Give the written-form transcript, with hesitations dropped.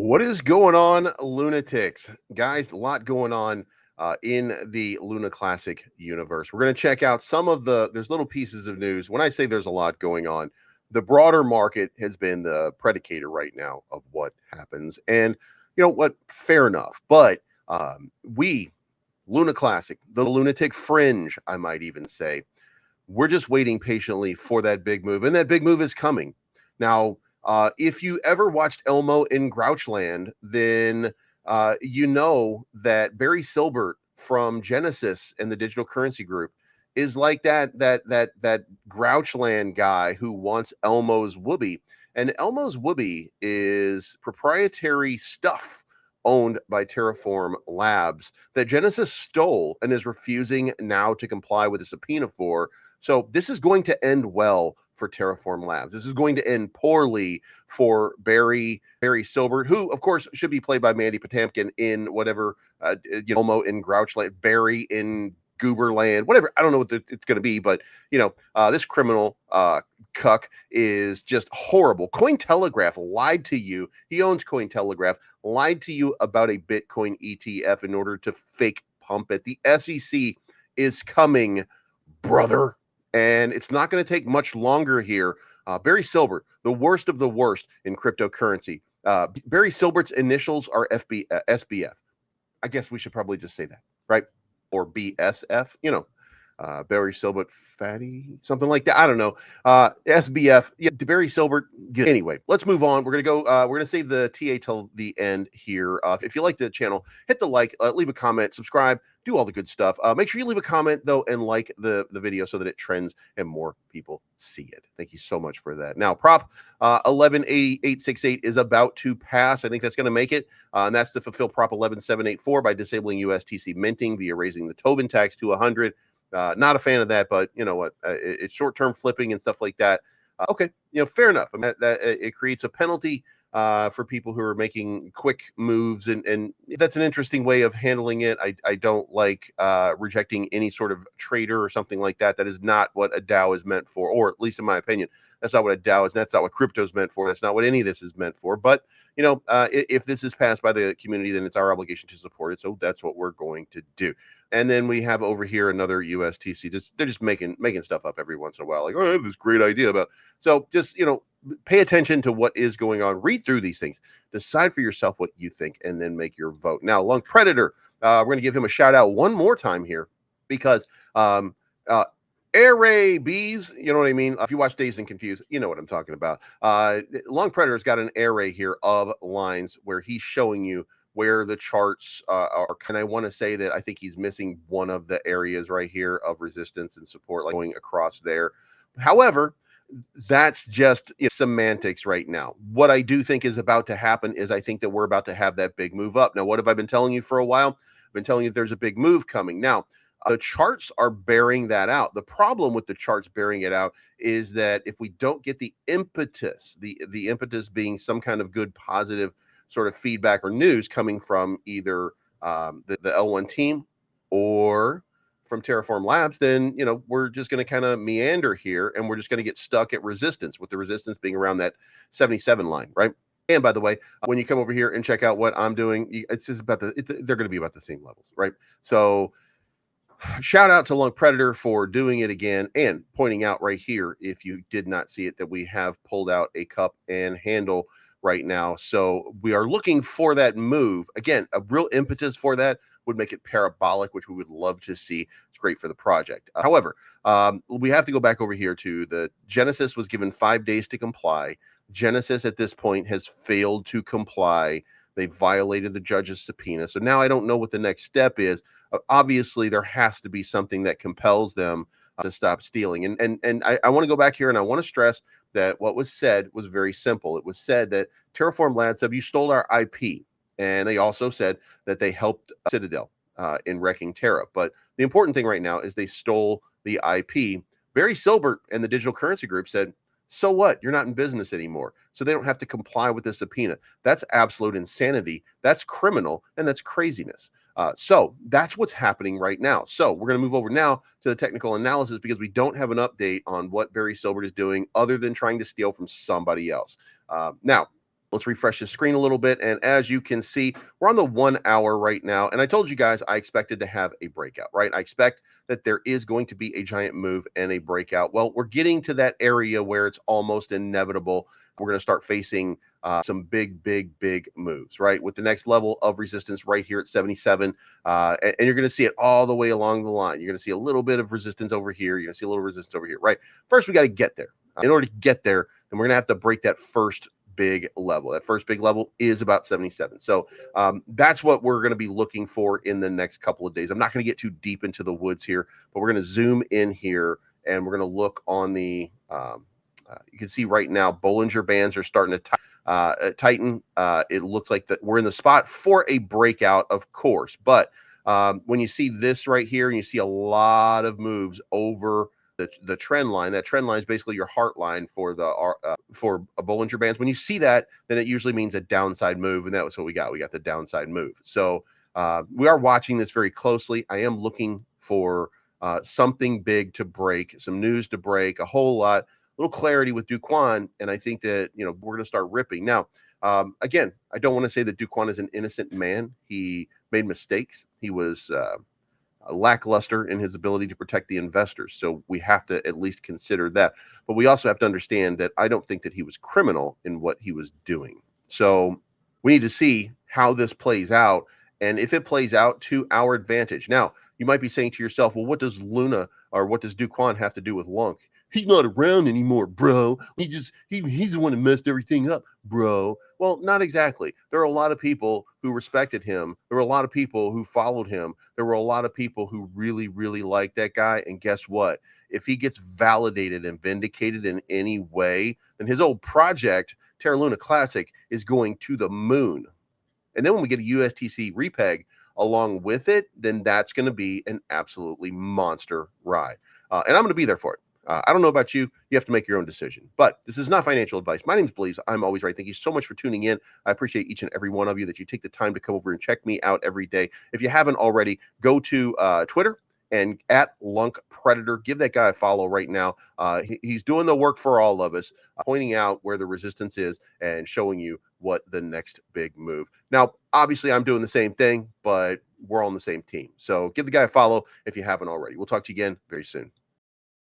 What is going on, lunatics? Guys, a lot going on in the Luna Classic universe. We're going to check out some of there's little pieces of news. When I say there's a lot going on, the broader market has been the predicator right now of what happens. And you know what? Fair enough. But we, Luna Classic, the lunatic fringe, I might even say, we're just waiting patiently for that big move, and that big move is coming. Now, if you ever watched Elmo in Grouchland, then you know that Barry Silbert from Genesis and the Digital Currency Group is like that Grouchland guy who wants Elmo's Whoopee, and Elmo's Whoopee is proprietary stuff owned by Terraform Labs that Genesis stole and is refusing now to comply with a subpoena for. So this is going to end well for Terraform Labs. This is going to end poorly for Barry Silbert, who of course should be played by Mandy Patinkin in whatever Elmo in Grouchland, Barry in Gooberland, whatever. I don't know what it's going to be, but this criminal cuck is just horrible. Cointelegraph lied to you. He owns Cointelegraph, lied to you about a Bitcoin ETF in order to fake pump it. The SEC is coming, brother. And it's not going to take much longer here. Barry Silbert, the worst of the worst in cryptocurrency. Barry Silbert's initials are SBF. I guess we should probably just say that, right? Or BSF, Barry Silbert fatty, something like that. I don't know. SBF, yeah, Barry Silbert. Good. Anyway, let's move on. We're gonna go. We're gonna save the TA till the end here. If you like the channel, hit the like, leave a comment, subscribe, do all the good stuff. Make sure you leave a comment though and like the video so that it trends and more people see it. Thank you so much for that. Now, prop 118868 is about to pass. I think that's going to make it, and that's to fulfill prop 11784 by disabling USTC minting via raising the Tobin tax to 100. Not a fan of that, but you know what? It's short-term flipping and stuff like that. Okay, fair enough. I mean, that it creates a penalty for people who are making quick moves, and that's an interesting way of handling it. I don't like rejecting any sort of trader or something like that. That is not what a DAO is meant for, or at least in my opinion, that's not what a DAO is. That's not what crypto is meant for. That's not what any of this is meant for. But if this is passed by the community, then it's our obligation to support it. So that's what we're going to do. And then we have over here another USTC. They're just making stuff up every once in a while. Like, oh, I have this great idea about. So just pay attention to what is going on. Read through these things. Decide for yourself what you think, and then make your vote. Now, LUNCPredator, we're going to give him a shout out one more time here because Air Ray Bees, you know what I mean? If you watch Dazed and Confused, you know what I'm talking about. LUNCPredator's got an array here of lines where he's showing you where the charts are. And I want to say that I think he's missing one of the areas right here of resistance and support, like going across there. However, that's just semantics right now. What I do think is about to happen is I think that we're about to have that big move up. Now, what have I been telling you for a while? I've been telling you there's a big move coming. Now, the charts are bearing that out. The problem with the charts bearing it out is that if we don't get the impetus, the impetus being some kind of good positive sort of feedback or news coming from either the L1 team or from Terraform Labs, then we're just going to kind of meander here, and we're just going to get stuck at resistance, with the resistance being around that 77 line, right? And by the way, when you come over here and check out what I'm doing, it's just about they're going to be about the same levels, right? So shout out to LUNCPredator for doing it again and pointing out right here, if you did not see it, that we have pulled out a cup and handle right now. So we are looking for that move. Again, a real impetus for that would make it parabolic, which we would love to see. It's great for the project. However, we have to go back over here to the Genesis was given 5 days to comply. Genesis at this point has failed to comply. They violated the judge's subpoena. So now I don't know what the next step is. Obviously, there has to be something that compels them to stop stealing. And I want to go back here and I want to stress that what was said was very simple. It was said that Terraform Labs said, you stole our IP. And they also said that they helped Citadel in wrecking Terra. But the important thing right now is they stole the IP. Barry Silbert and the Digital Currency Group said, so what? You're not in business anymore. So they don't have to comply with the subpoena. That's absolute insanity. That's criminal. And that's craziness. So that's what's happening right now. So we're going to move over now to the technical analysis because we don't have an update on what Barry Silbert is doing other than trying to steal from somebody else. Now, Let's refresh the screen a little bit. And as you can see, we're on the 1 hour right now. And I told you guys I expected to have a breakout, right? I expect that there is going to be a giant move and a breakout. Well, we're getting to that area where it's almost inevitable. We're going to start facing some big moves, right? With the next level of resistance right here at 77. And you're going to see it all the way along the line. You're going to see a little bit of resistance over here. You're going to see a little resistance over here, right? First, we got to get there. In order to get there, then we're going to have to break that first big level. That first big level is about 77. So that's what we're going to be looking for in the next couple of days. I'm not going to get too deep into the woods here, but we're going to zoom in here and we're going to look on the, you can see right now, Bollinger Bands are starting to tighten. It looks like that we're in the spot for a breakout, of course. But when you see this right here and you see a lot of moves over the trend line, that trend line is basically your heart line for for a Bollinger Bands. When you see that, then it usually means a downside move, and that was what we got. We got the downside move. So we are watching this very closely. I am looking for something big to break, some news to break, a whole lot, little clarity with Duquan, and I think that we're going to start ripping now. Again, I don't want to say that Duquan is an innocent man. He made mistakes. He was lackluster in his ability to protect the investors. So we have to at least consider that. But we also have to understand that I don't think that he was criminal in what he was doing. So we need to see how this plays out and if it plays out to our advantage. Now, you might be saying to yourself, well, what does Luna or what does Duquan have to do with Lunc? He's not around anymore, bro. He's the one who messed everything up, bro. Well, not exactly. There are a lot of people who respected him. There were a lot of people who followed him. There were a lot of people who really liked that guy. And guess what? If he gets validated and vindicated in any way, then his old project, Terra Luna Classic, is going to the moon. And then when we get a USTC repeg along with it, then that's going to be an absolutely monster ride. And I'm going to be there for it. I don't know about you. You have to make your own decision. But this is not financial advice. My name is Believes. I'm always right. Thank you so much for tuning in. I appreciate each and every one of you that you take the time to come over and check me out every day. If you haven't already, go to Twitter and at LUNCPredator. Give that guy a follow right now. He's doing the work for all of us, pointing out where the resistance is and showing you what the next big move. Now, obviously, I'm doing the same thing, but we're all on the same team. So give the guy a follow if you haven't already. We'll talk to you again very soon.